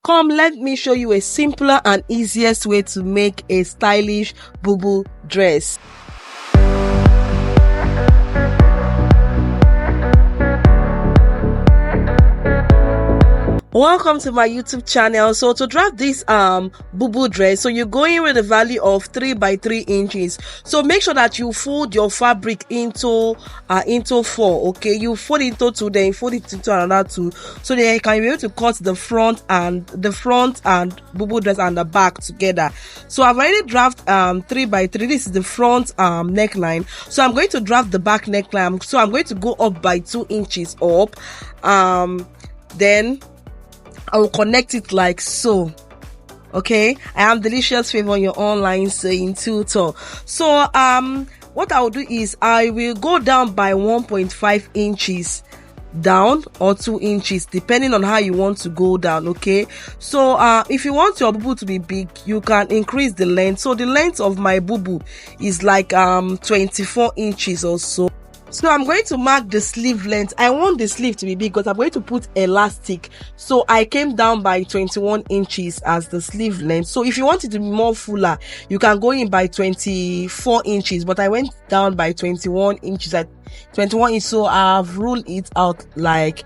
Come, let me show you a simpler and easiest way to make a stylish Bubu dress. Welcome to my YouTube channel. So to draft this Bubu dress, so you're going with a value of 3 by 3 inches. So make sure that you fold your fabric into 4. Okay, you fold it into 2, then you fold it into another 2, so then you can be able to cut the front and Bubu dress and the back together. So I've already drafted 3 by 3. This is the front neckline. So I'm going to draft the back neckline. So I'm going to go up by 2 inches up. Then I will connect it like so. Okay, I am Delicious Favor, your online sewing tutor. So what I will do is I will go down by 1.5 inches down, or 2 inches, depending on how you want to go down. Okay, so if you want your bubu to be big, you can increase the length. So the length of my bubu is like 24 inches or so. So I'm going to mark the sleeve length. I want the sleeve to be big because I'm going to put elastic. So I came down by 21 inches as the sleeve length. So if you want it to be more fuller, you can go in by 24 inches. But I went down by 21 inches at 21 inches. So I've ruled it out like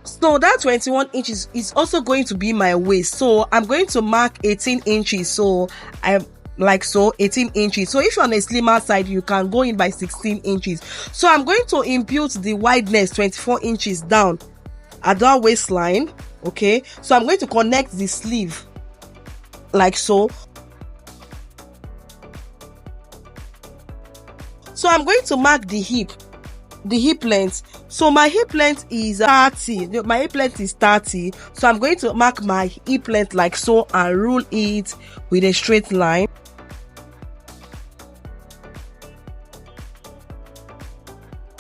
so. That 21 inches is also going to be my waist. So I'm going to mark 18 inches. So I'm like so 18 inches. So if you're on a slimmer side, you can go in by 16 inches. So I'm going to impute the wideness 24 inches down at that waistline. Okay, so I'm going to connect the sleeve like so. So I'm going to mark the hip length. So my hip length is 30. My hip length is 30. So I'm going to mark my hip length like so and rule it with a straight line.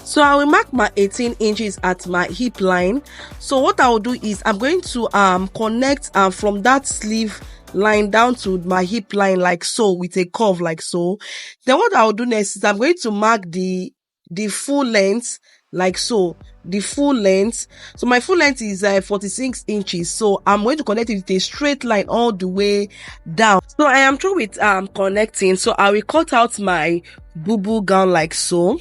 So I will mark my 18 inches at my hip line. So what I will do is I'm going to connect from that sleeve line down to my hip line like so, with a curve like so. Then what I will do next is I'm going to mark the full length like so, the full length. So my full length is 46 inches. So I'm going to connect it with a straight line all the way down. So I am through with connecting. So I will cut out my bubu gown like so.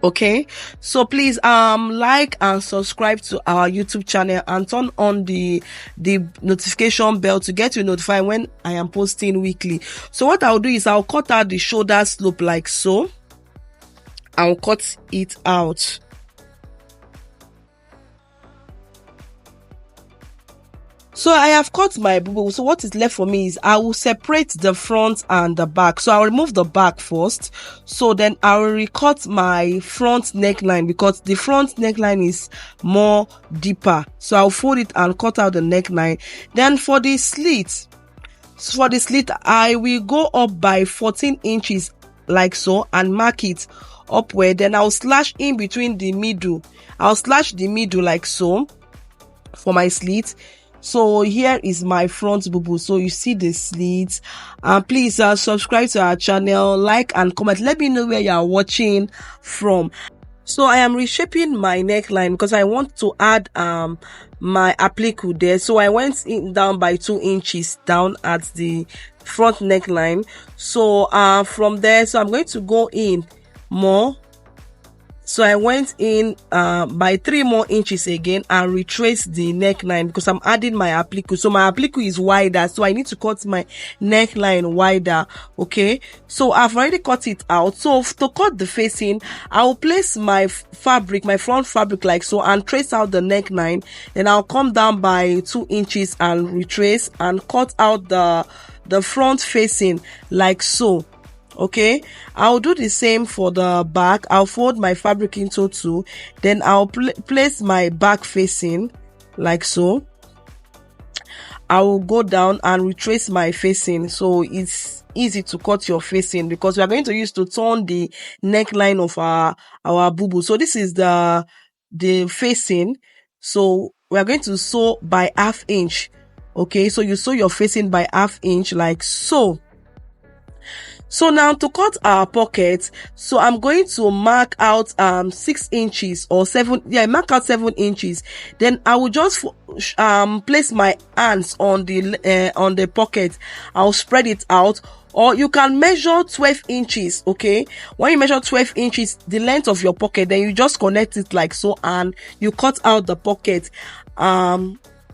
Okay, so please like and subscribe to our YouTube channel and turn on the notification bell to get you notified when I am posting weekly. So what I'll do is I'll cut out the shoulder slope like so. I'll cut it out. So I have cut my bubu. So what is left for me is I will separate the front and the back. So I'll remove the back first. So then I will recut my front neckline because the front neckline is more deeper. So I'll fold it and cut out the neckline. Then for the slit, I will go up by 14 inches like so and mark it upward. Then I'll slash in between the middle. I'll slash the middle like so for my slit. So here is my front bubu. So you see the slits. Please subscribe to our channel, like and comment. Let me know where you are watching from. So I am reshaping my neckline because I want to add my applique there. So I went down by 2 inches down at the front neckline. So from there, so I'm going to go in more. So I went in by 3 more inches again and retraced the neckline because I'm adding my applique. So my applique is wider, so I need to cut my neckline wider. Okay, so I've already cut it out. So to cut the facing, I will place my fabric, my front fabric like so, and trace out the neckline. Then I'll come down by 2 inches and retrace and cut out the front facing like so. Okay, I'll do the same for the back. I'll fold my fabric into 2, then I'll place my back facing like so. I will go down and retrace my facing, so it's easy to cut your facing because we are going to use to turn the neckline of our bubu. So this is the facing. So we are going to sew by 1/2 inch. Okay, so you sew your facing by 1/2 inch like so. So now to cut our pocket, so I'm going to mark out 6 inches or 7, mark out 7 inches. Then I will just place my hands on the pocket. I'll spread it out, or you can measure 12 inches. Okay, when you measure 12 inches, the length of your pocket, then you just connect it like so, and you cut out the pocket.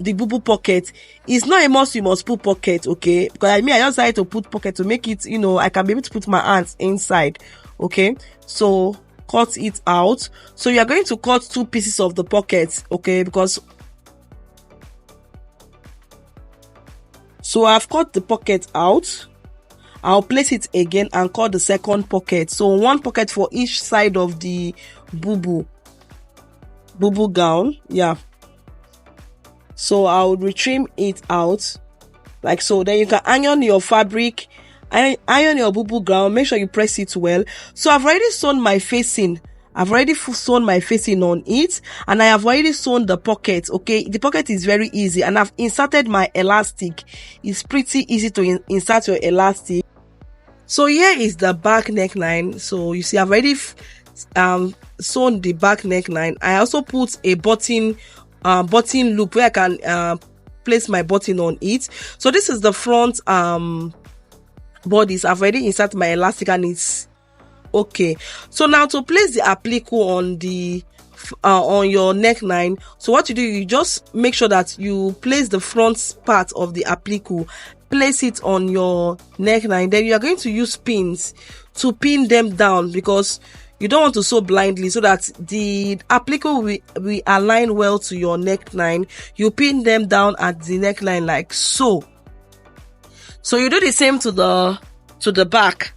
The Bubu pocket. It's not a must you must put pocket, okay? Because I just like to put pocket to make it, I can be able to put my hands inside, okay? So cut it out. So you are going to cut 2 pieces of the pocket, okay? Because so I've cut the pocket out. I'll place it again and cut the second pocket. So 1 pocket for each side of the Bubu gown, yeah. So I'll retrim it out like so. Then you can iron your fabric, iron your Bubu gown. Make sure you press it well. So I've already sewn my facing. I've already sewn my facing on it, and I have already sewn the pocket. Okay, the pocket is very easy, and I've inserted my elastic. It's pretty easy to insert your elastic. So here is the back neckline. So you see, I've already sewn the back neckline. I also put a button loop where I can place my button on it. So this is the front bodice. I've already inserted my elastic and it's okay. So now to place the applique on the on your neckline, so what you do, you just make sure that you place the front part of the applique, place it on your neckline. Then you are going to use pins to pin them down, because you don't want to sew blindly, so that the applique will align well to your neckline. You pin them down at the neckline like so. So you do the same to the back.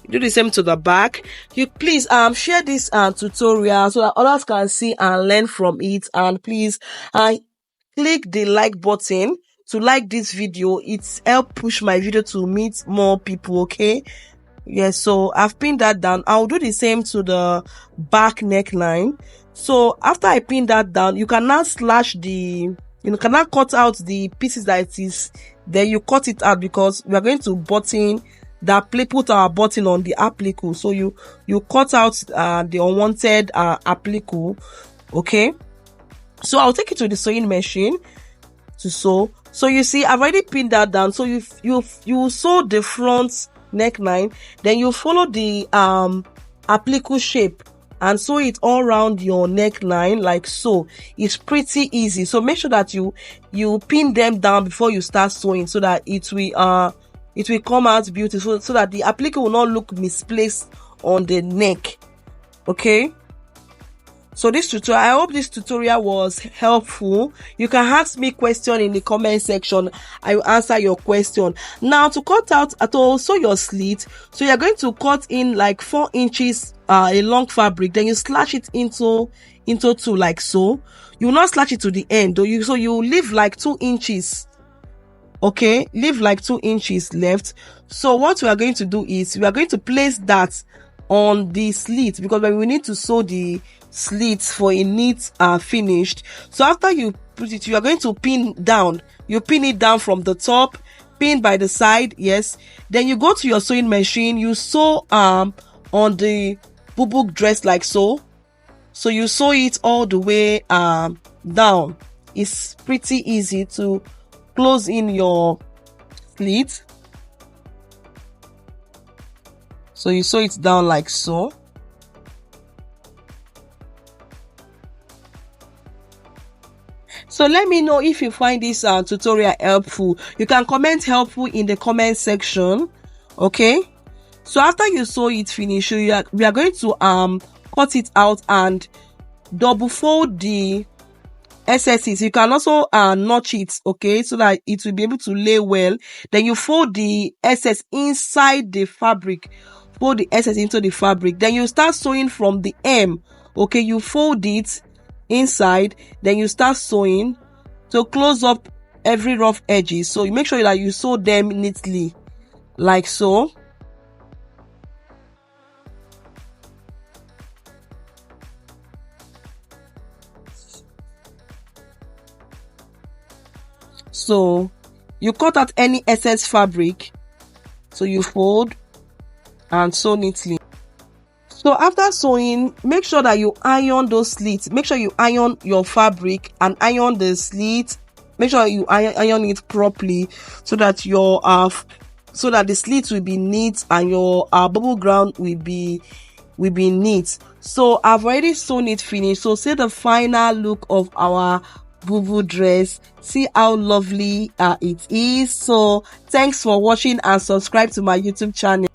You do the same to the back. You please share this tutorial so that others can see and learn from it. And please click the like button to like this video. It's help push my video to meet more people, okay? Yes, so I've pinned that down. I'll do the same to the back neckline. So after I pin that down, you can now you can now cut out the pieces that it is. Then you cut it out, because we are going to button that put our button on the applique. So you cut out the unwanted applique, okay? So I'll take it to the sewing machine to sew. So you see, I've already pinned that down. So you sew the front neckline, then you follow the applique shape and sew it all around your neckline like so. It's pretty easy. So make sure that you pin them down before you start sewing, so that it will come out beautiful, so that the applique will not look misplaced on the neck, okay? So this tutorial, I hope this tutorial was helpful. You can ask me question in the comment section. I will answer your question. Now to cut out to sew your slit, so you're going to cut in like 4 inches a long fabric. Then you slash it into 2 like so. You will not slash it to the end, though. So you leave like 2 inches. Okay, leave like 2 inches left. So what we are going to do is we are going to place that on the slit, because we need to sew the slits for a neat finished. So after you put it, you are going to pin down. You pin it down from the top, pin by the side, yes. Then you go to your sewing machine, you sew on the BoubouDress like so. So you sew it all the way down. It's pretty easy to close in your slit. So you sew it down like so. So let me know if you find this tutorial helpful. You can comment helpful in the comment section, okay? So after you sew it finish, we are going to cut it out and double fold the excesses. You can also notch it, okay, so that it will be able to lay well. Then you fold the excess inside the fabric. Fold the excess into the fabric. Then you start sewing from the hem, okay? You fold it inside, then you start sewing to close up every rough edges. So you make sure that you sew them neatly like so. So you cut out any excess fabric, so you fold, and sew neatly. So after sewing, make sure that you iron those slits. Make sure you iron your fabric and iron the slits. Make sure you iron it properly so that your so that the slits will be neat and your bubble ground will be neat. So I've already sewn it finished. So see the final look of our Bubu dress. See how lovely it is. So thanks for watching and subscribe to my YouTube channel.